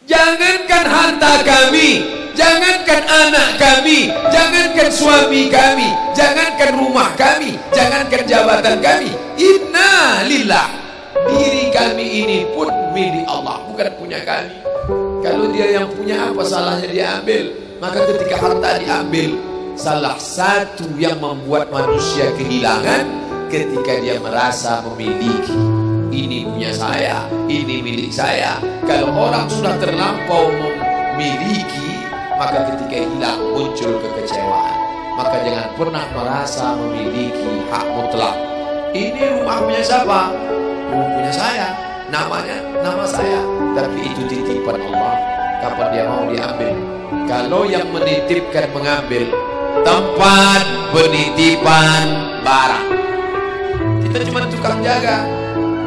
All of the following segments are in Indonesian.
Jangankan harta kami, jangankan anak kami, jangankan suami kami, jangankan rumah kami, jangankan jabatan kami. Inna lillah, diri kami ini pun milik Allah, bukan punya kami. Kalau dia yang punya, apa salahnya dia ambil? Maka ketika harta diambil, salah satu yang membuat manusia kehilangan ketika dia merasa memiliki. Ini punya saya, ini milik saya. Kalau orang sudah terlampau memiliki, maka ketika hilang muncul kekecewaan. Maka jangan pernah merasa memiliki hak mutlak. Ini rumah punya siapa? Rumah punya saya, namanya nama saya. Tapi itu titipan Allah, kapan dia mau diambil. Kalau yang menitipkan mengambil, tempat penitipan barang, kita cuma tukang jaga.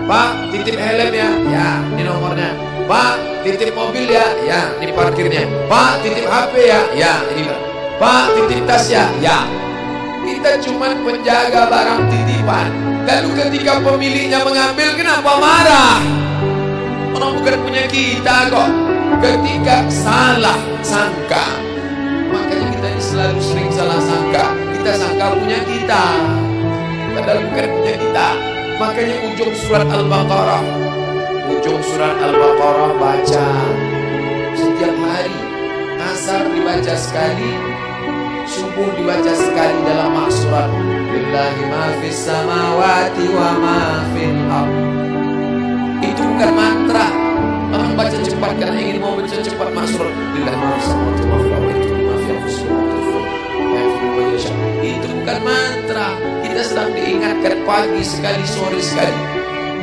Pak, titip helm ya, ya, ini nomornya. Pak, titip mobil ya, ya, ini parkirnya. Pak, titip HP ya, ya, ini. Pak, titip tas ya, ya. Kita cuma penjaga barang titipan. Lalu ketika pemiliknya mengambil, kenapa marah? Orang bukan punya kita kok. Ketika salah sangka, makanya kita ini selalu sering salah sangka. Kita sangka punya kita, padahal bukan punya kita. Makanya ujung surat Al-Baqarah, baca setiap hari. Asar dibaca sekali, subuh dibaca sekali dalam maksurat. Lillahi ma fis samawati wa ma fil ardh. Itu bukan mantra. Orang baca cepat karena ingin mau baca cepat maksurat. Lillahi ma fis samawati wa fil ardh. Itu bukan mantra. Kita sedang diingatkan pagi sekali, sore sekali.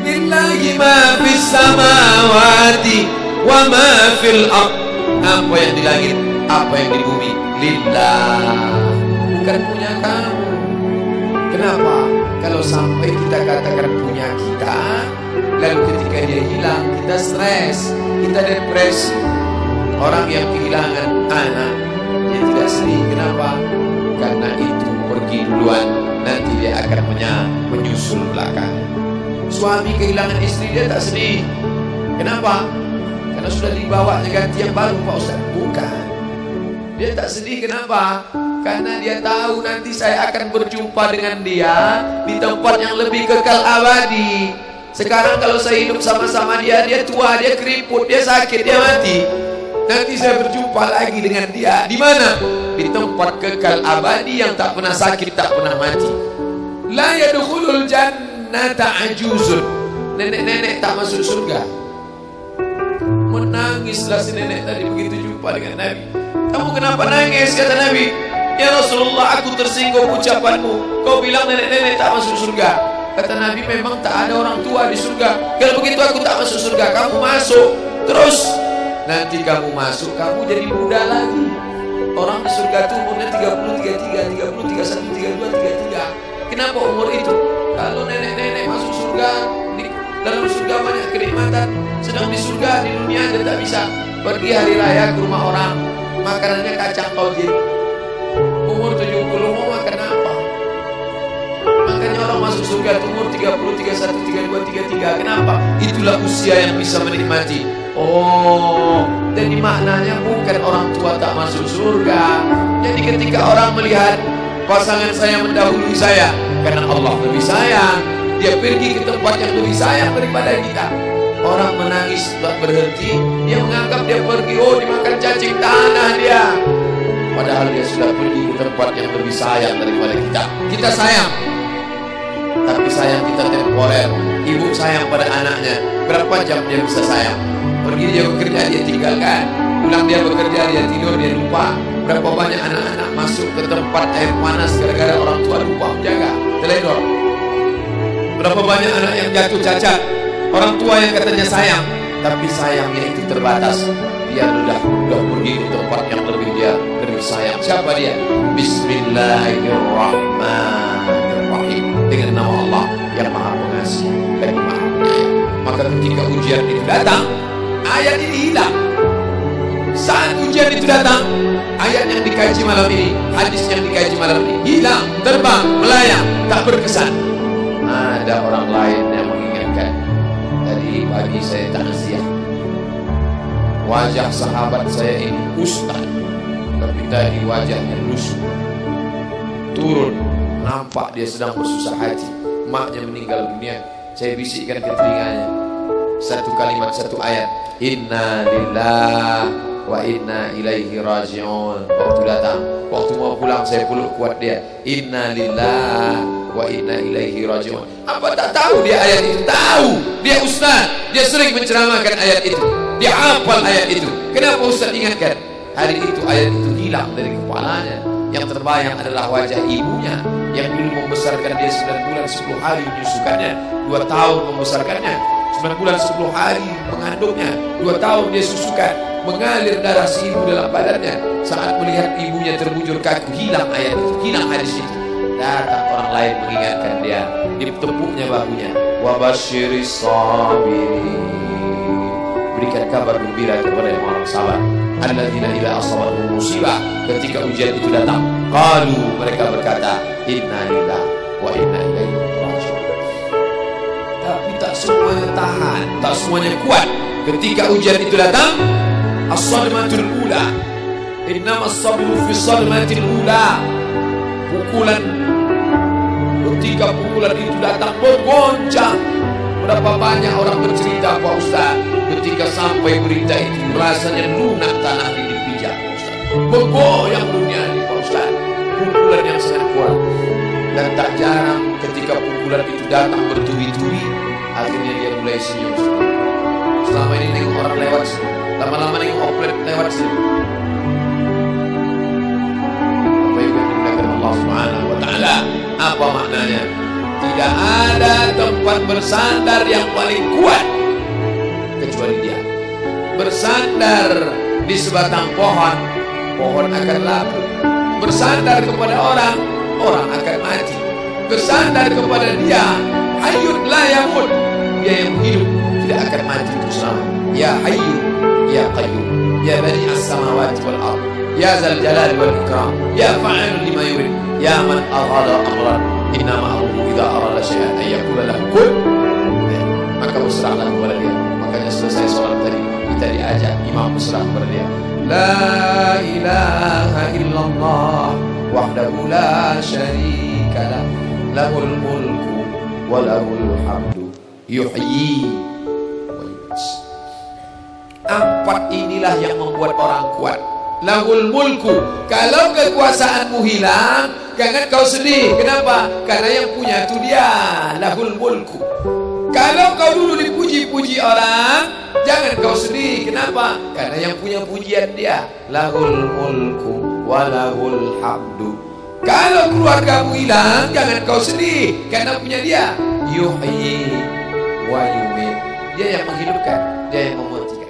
Lillahi ma fis samawati wa ma fil ardh. Apa yang di langit, apa yang di bumi, lillah, bukan punya kamu. Kenapa? Kalau sampai kita katakan punya kita, lalu ketika dia hilang, kita stres, kita depresi. Orang yang kehilangan anak, dia tidak sedih. Kenapa? Karena itu pergi duluan, nanti dia akan menyusul belakang. Suami kehilangan istri, dia tak sedih. Kenapa? Karena sudah dibawanya ganti yang baru, Pak Ustaz. Bukan. Dia tak sedih, kenapa? Karena dia tahu nanti saya akan berjumpa dengan dia di tempat yang lebih kekal abadi. Sekarang kalau saya hidup sama-sama dia, dia tua, dia keriput, dia sakit, dia mati. Nanti saya berjumpa lagi dengan dia. Di mana? Di tempat kekal abadi yang tak pernah sakit, tak pernah mati. La yadkhulul jannata ajuzun. Nenek-nenek tak masuk surga. Menangislah si nenek tadi begitu jumpa dengan Nabi. Kamu kenapa nangis? Kata Nabi. Ya Rasulullah, aku tersinggung ucapanmu. Kau bilang nenek-nenek tak masuk surga. Kata Nabi, memang tak ada orang tua di surga. Kalau begitu aku tak masuk surga, kamu masuk. Terus nanti kamu masuk, kamu jadi muda lagi. Orang di surga itu umurnya 30, 33, 30, 31, 32, 33. Kenapa umur itu? Kalau nenek-nenek masuk surga, di dalam surga banyak kenikmatan. Sedang di surga, di dunia dia tak bisa. Pergi hari raya ke rumah orang, makanannya kacang tauhid. Umur 70 mau makan apa? Makanya orang masuk surga umur 30, 31, 32, 33. Kenapa? Itulah usia yang bisa menikmati. Oh, jadi maknanya bukan orang tua tak masuk surga. Jadi ketika orang melihat pasangan saya mendahului saya, karena Allah lebih sayang, dia pergi ke tempat yang lebih sayang daripada kita. Orang menangis tak berhenti, dia menganggap dia pergi, oh dimakan cacing tanah dia. Padahal dia sudah pergi ke tempat yang lebih sayang daripada kita. Kita sayang, tapi sayang kita temporer. Ibu sayang pada anaknya, berapa jam dia bisa sayang? Pergi dia bekerja, dia tinggalkan. Pulang dia bekerja, dia tidur, dia lupa. Berapa banyak anak-anak masuk ke tempat air panas gara-gara orang tua lupa menjaga, teledor. Berapa banyak anak yang jatuh cacat, orang tua yang katanya sayang, tapi sayangnya itu terbatas. Dia sudah pergi ke tempat yang lebih sayang. Siapa dia? Bismillahirrahmanirrahim. Dengan nama Allah yang Maha Pengasih dan Maha Penyayang. Maka ketika ujian itu datang, ayat ini hilang. Saat ujian itu datang, ayat yang dikaji malam ini, hadis yang dikaji malam ini hilang, terbang, melayang, tak berkesan. Ada orang lain yang mengingatkan. Tadi pagi saya takziah, wajah sahabat saya ini ustaz, tapi tadi wajahnya lusuh. Turun, nampak dia sedang bersusah hati, maknya meninggal dunia. Saya bisikkan ke telinganya satu kalimat, satu ayat, inna lillahi wa inna ilaihi raji'un. Waktu datang, waktu mau pulang saya peluk kuat dia, inna lillahi wa inna ilaihi raji'un. Apa tak tahu dia ayat itu? Tahu, dia ustaz, dia sering menceramahkan ayat itu, dia hafal ayat itu. Kenapa ustaz ingatkan? Hari itu ayat itu hilang dari kepalanya. Yang terbayang adalah wajah ibunya yang dulu membesarkan dia 9 bulan 10 hari, menyusukannya 2 tahun membesarkannya, 9 bulan 10 hari mengandungnya, 2 tahun dia susukan, mengalir darah si ibu dalam badannya. Saat melihat ibunya terbujur kaku, hilang ayat itu, hilang hadis itu. Datang orang lain mengingatkan dia, ditepuknya bahunya, wabasyiris sabirin, berikan kabar gembira kepada yang orang sabar, alladzina idza asabatuhum musibah, ketika ujian itu datang, qalu, mereka berkata, inna lillahi wa inna ilaihi raji'un. Tapi tak semuanya tahan, tak semuanya kuat. Ketika ujian itu datang, as-sadmatul ula, innamas sabru fi sadmatil ula, pukulan. Ketika pukulan itu datang bergoncang, berapa banyak orang bercerita, Pak Ustaz, ketika sampai berita itu rasanya lunak tanah di dipijak, Pak Ustaz, bergoyang dunia ini, Pak Ustaz. Pukulan yang sangat kuat. Dan tak jarang ketika pukulan itu datang bertubi-tubi, akhirnya dia mulai senyum. Selama ini nengok orang lewat sini, lama-lama nengok oplet lewat sini. Apa yang dimuliakan Allah Subhanahu wa Ta'ala? Apa maknanya? Tidak ada tempat bersandar yang paling kuat kecuali dia. Bersandar di sebatang pohon, pohon akan labu. Bersandar kepada orang, orang akan mati. Bersandar kepada dia, hayyun la yamut, dia yang hidup tidak akan mati terus selama. Ya hayyu ya qayyum ya bani as-samawati wal ard ya zal jalali wal ikram ya fa'ilun lima yurid ya man aghada amran innama amruhu idza arada syai'an ay yaqula lahu kun. Maka berserahlah kepada dia. Makanya selesai sholat tadi kita diajak imam berserah kepada dia. La ilaha illallah wahdahu la syarika lah, lahul mulku wa lahul hamdu yuhyi wa yumiit. 4 inilah yang membuat orang kuat. Lahul mulku, kalau kekuasaanmu hilang, jangan kau sedih. Kenapa? Karena yang punya itu dia. Lahul mulku. Kalau kau dulu dipuji-puji orang, jangan kau sedih. Kenapa? Karena yang punya pujian dia. Lahul mulku wa lahul hamdu. Kalau keluargamu hilang, jangan kau sedih, karena punya dia. Yuhyi wa yumiit. Dia yang menghidupkan, dia yang mematikan.